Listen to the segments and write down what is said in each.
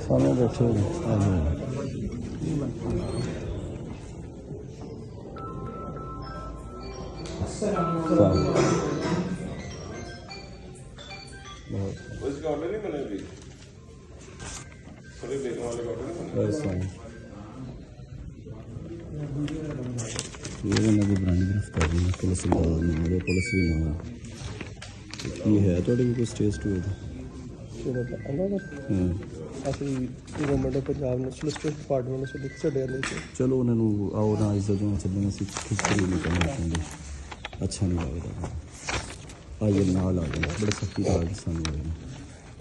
सामने बैठे हुए उसका ऑर्डर नहीं बना अभी थोड़ी देखने वाले का ऑर्डर नहीं बना ये नदी ब्रांड गिरफ्तारी है पुलिस ने पुलिस भी ना ये है थोड़ी कोई स्टेज टू है ਅਸੀਂ ਗਵਰਨਮੈਂਟ ਆਫ ਪੰਜਾਬ ਨੇ ਸੋਲਿਸਿਟਰ ਡਿਪਾਰਟਮੈਂਟ ਨੂੰ ਲਿਖ ਛੱਡਿਆ ਲਈ ਚਲੋ ਉਹਨਾਂ ਨੂੰ ਆਓ ਨਾ ਇੱਜ਼ਤ ਨਾਲ ਚੱਲਣਾ ਸੀ ਖਿਚੜੀ ਨਹੀਂ ਕਰਨਾ ਚਾਹੁੰਦੇ ਅੱਛਾ ਨਹੀਂ ਲੱਗਦਾ ਆਈਏ ਨਾਲ ਆ ਗਏ ਬੜੇ ਸਖਤੀ ਨਾਲ ਸਾਨੂੰ ਹੋਏ ਨੇ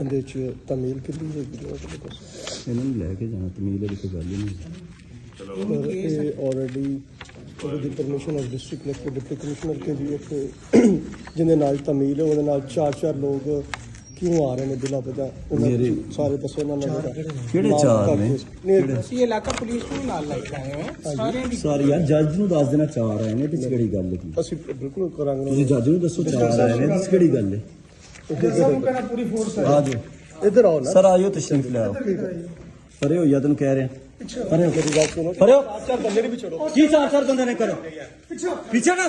ਇਹਦੇ 'ਚ ਤਮੀਲ ਕਿੰਨੀ ਹੈਗੀ ਜੋ ਇਹਨਾਂ ਨੂੰ ਲੈ ਕੇ ਜਾਣਾ ਤਮੀਲ ਵਾਲੀ ਕੋਈ ਗੱਲ ਹੀ ਨਹੀਂ ਪਰ ਇਹ ਆਲਰੇਡੀ ਉਹਦੀ permission of district collector deputy commissioner ਕੇ ਵੀ ਇੱਕ ਜਿਹਦੇ ਨਾਲ ਤਮੀਲ ਹੈ ਉਹਦੇ ਨਾਲ ਚਾਰ ਲੋਕ क्यों आ रहे हैं बिना वजह सारे दसो ना ਕਿਹੜੇ ਚਾਰ ਨੇ ਅਸੀਂ ਇਲਾਕਾ ਪੁਲਿਸ ਨੂੰ ਨਾਲ ਲੈ ਕੇ ਆਏ ਹਾਂ ਸਾਰਿਆਂ ਦੀ ਸਾਰੀ ਯਾਰ ਜੱਜ ਨੂੰ ਦੱਸ ਦੇਣਾ ਚਾਰ ਆਏ ਨੇ ਤੇ ਕਿਹੜੀ ਗੱਲ ਹੈ ਅਸੀਂ ਬਿਲਕੁਲ ਕਰਾਂਗੇ ਤੁਸੀਂ ਜੱਜ ਨੂੰ ਦੱਸੋ ਚਾਰ ਆਏ ਨੇ ਤੇ ਕਿਹੜੀ ਗੱਲ ਹੈ ਸਾਨੂੰ ਕਹਿਣਾ ਪੂਰੀ ਫੋਰਸ ਹੈ ਆ ਜਾਓ इधर आओ ना ਸਰ ਆਇਓ ਤਸ਼ਰੀਫ ਲੈ ਆਓ ਪਰੇ ਹੋ ਜਾ ਤੈਨੂੰ ਕਹਿ ਰਿਹਾ ਪਰੇ ਹੋ मेरी बात सुनो ਪਰੇ ਹੋ चार बंदे भी छोड़ो ਕੀ ਚਾਰ ਬੰਦੇ ਨੇ ਕਰੋ पीछे ना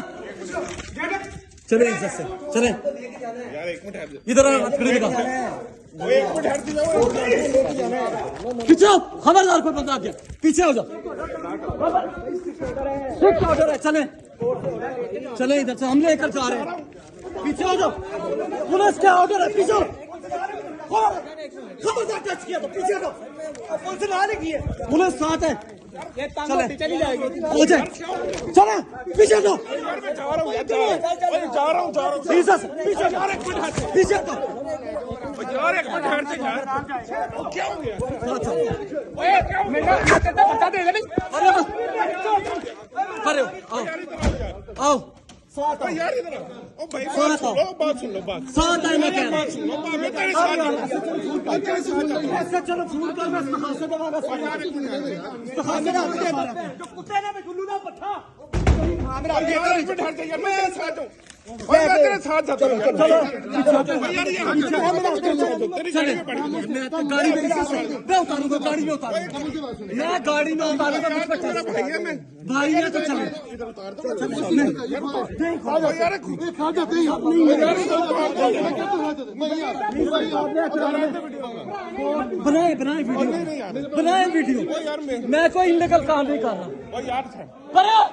चले इज्जत से चले यार एक मिनट इधर खड़ी दिखा एक मिनट हट जाओ पीछे आओ, खबरदार कोई बंदा आ गया पीछे हो जाओ स्ट्रिक्ट ऑर्डर है चले चले इधर से हम लेकर जा रहे हैं पीछे हो जाओ पुलिस का ऑर्डर है पीछे खबरदार टच किया तो पीछे हटो पुलिस ने आने की है पुलिस साथ है ये तांगो चली जाएगी हो जाए चले पीछे हटो यार मैं जा रहा हूं यार जा रहा हूं पीछे पीछे यार एक मिनट हट पीछे हटो यार एक मिनट हट जा यार क्या हो गया ओए मेरा बता दे नहीं अरे आओ आओ ओ यार इधर आओ ओ भाई बात सुन लो बात साथ है मैं कह रहा हूं सुन लो मैं तेरे साथ हूं ऐसा चलो फोन कर मैं इस्तेखासा दवागा इस्तेखासा जो कुत्ते ने भी गुल्लू ना पट्ठा यार एक मिनट हट जा यार मैं तेरे साथ हूं मैं तेरे साथ जाता हूं चलो यार ये हट जा तेरी गाड़ी में बैठ मैं तो गाड़ी में मैं उतारूंगा गाड़ी में उतारूंगा मैं गाड़ी में उतारूंगा मुझ पर चल भाई है मैं भाई है तो चले इधर उतार दो देखो यार खा जाते हैं बनाए बनाए वीडियो यार मैं कोई इलीगल काम नहीं कर रहा ओ यार पर यार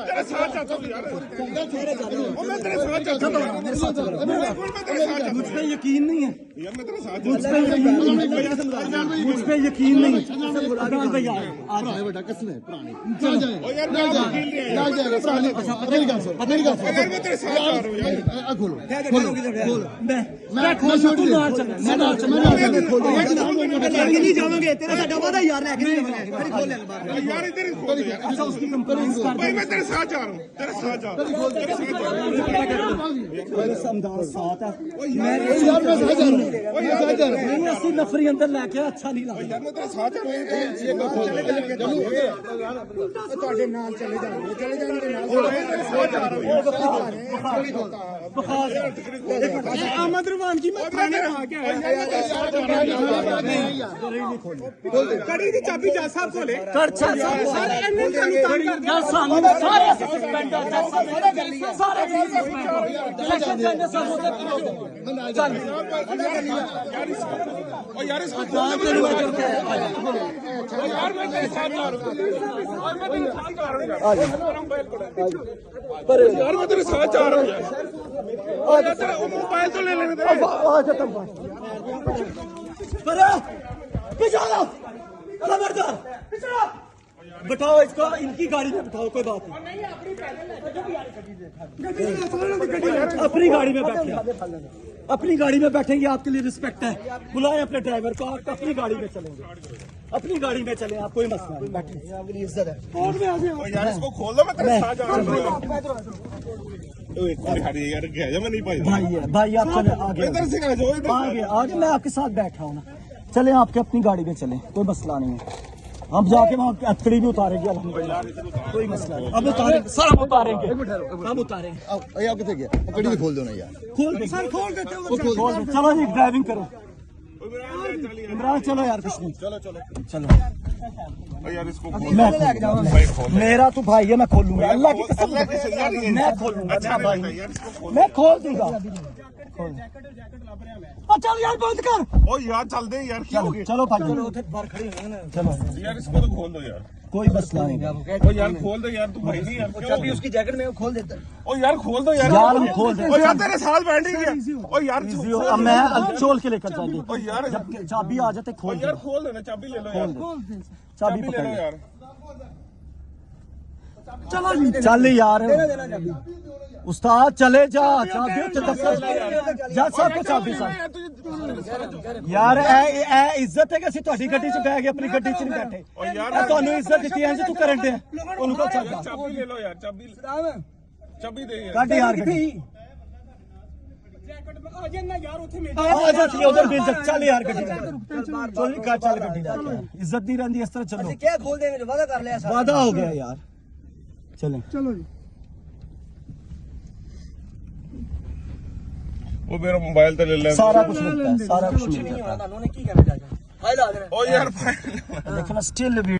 तेरे साथ जाता हूं यार ओ मैं तेरे साथ जाता हूं मैं तेरे साथ मुझ पे यकीन नहीं है यार मैं तेरे साथ मुझ पे यकीन नहीं अदान भैया बड़ा कसम है पुरानी ओ यार मैं वकील नहीं ना जाएगा पुरानी मेरी गल सुन मेरी गल सुन यार मैं तेरे साथ जा रहा हूं यार खोलो मैं खोल तू ना चल मैं ना चल नहीं जाओगे तेरा साडा वादा यार लेके नहीं जावांगे मेरी खोल ले बाहर यार इधर खोल यार अच्छा उसकी कंप्लेंट कर भाई मैं तेरे साथ जा रहा हूं तेरे साथ जा रहा हूं मेरे समझदार साथ है मैं यार मैं साथ जा रहा हूं नहीं असली नफरी अंदर लेके अच्छा नहीं लगता यार मैं तेरे साथ जा रहा हूं ਤੁਹਾਡੇ ਨਾਲ ਚਲੇ ਜਾਣਗੇ ਨਾਲ अहमद रुमान जी मैं थाने आ गया कड़ी दी चाबी जा साहब को ले करछा सारे एनए सानू तंग कर यार सानू सारे सस्पेंड है सारे इलेक्शन करने सब होते चल ओ यार इसको जान तेरी वजह से यार मैं तेरे साथ जा रहा हूं और मैं तेरे साथ जा रहा हूं पर यार मैं तेरे साथ जा रहा हूं यार और तेरा मोबाइल तो ले लेने दे पर पीछे आओ खबरदार बैठाओ इसको इनकी गाड़ी में बैठाओ कोई बात नहीं अपनी गाड़ी में बैठे अपनी गाड़ी में बैठेंगे आपके लिए रिस्पेक्ट है बुलाएं अपने ड्राइवर को आप अपनी गाड़ी में चलेंगे अपनी गाड़ी में चले आप कोई मसला नहीं बैठे इज्जत है कोर्ट में आ जाओ यार इसको खोल दो मैं तेरे साथ जा रहा हूं एक मिनट खड़ी यार क्या मैं नहीं पाई भाई आप चले आगे इधर से आ जाओ इधर आगे आगे मैं आपके साथ बैठा हूँ ना चले आपके अपनी गाड़ी में चले कोई मसला नहीं है हम जाके वहाँ अतकड़ी भी उतारेंगे अल्हम्दुलिल्लाह, कोई मसला नहीं। अब उतारेंगे सर, हम उतारेंगे, हम उतारेंगे। आओ कितने गया कड़ी खोल दो ना यार खोल दे सर, खोल देते हो, खोल दे। चलो जी ड्राइविंग करो इमरान, चलो यार कुछ नहीं, चलो यार इसको मेरा तो भाई है, मैं खोलूंगा, अल्लाह की कसम मैं खोलूंगा। अच्छा भाई, मैं खोल दूंगा। चल यार बंद कर। ओ यार चल दे यार, क्या हो चलो गया? चलो भाई, चलो यार इसको तो खोल दो यार। कोई मसला नहीं। ओ यार खोल दो यार, तू भाई नहीं यार, क्या हो गया? उसकी जैकेट में खोल देता। ओ यार खोल दो यार। यार हम खोल देंगे। ओ यार तेरे साथ बैठ ही गया। ओ यार अब मैं चोल के लेकर जाएंगे। ओ यार जब चाबी आ जाते ओ खोल यार दो। खोल देना, चाबी ले लो यार, चाबी चाबी ले पकड़ लो लो। यार। चलो जी, चल यार उस्ताद चले जा, चाबी जा सबको चाबी साहब। यार ए इज्जत है कि ਅਸੀਂ ਤੁਹਾਡੀ ਗੱਡੀ 'ਚ ਬਹਿ ਗਏ, ਆਪਣੀ ਗੱਡੀ 'ਚ ਨਹੀਂ ਬੈਠੇ। ਓ ਯਾਰ ਤੁਹਾਨੂੰ ਇੱਜ਼ਤ ਦਿੱਤੀ ਹੈ ਜੀ, ਤੂੰ ਕਰਨ ਦੇ ਉਹਨੂੰ ਕੋ ਚੱਲ ਜਾ, ਚਾਬੀ ले लो यार, चाबी चाबी दे यार। ਕੱਢ ਯਾਰ ਗੱਡੀ ਆ ਜਾਂਦੀ ਉਧਰ ਵੀ ਇੱਜ਼ਤ। ਚੱਲ ਯਾਰ ਗੱਡੀ ਚੋਰੀ ਕਾ, ਚੱਲ ਗੱਡੀ ਲੈ ਕੇ। ਇੱਜ਼ਤ ਨਹੀਂ ਰਹਿੰਦੀ ਇਸ ਤਰ੍ਹਾਂ। ਚਲੋ क्या खोल देंगे, वादा कर लिया साहब। वादा हो गया यार, चलें। ਚਲੋ ਜੀ। ओ मेरा मोबाइल तो ले ले। सारा कुछ मिलता है, सारा कुछ मिलता है। उन्होंने की कहना चाहता है, फायदा आ जाना। ओ यार लेकिन स्टिल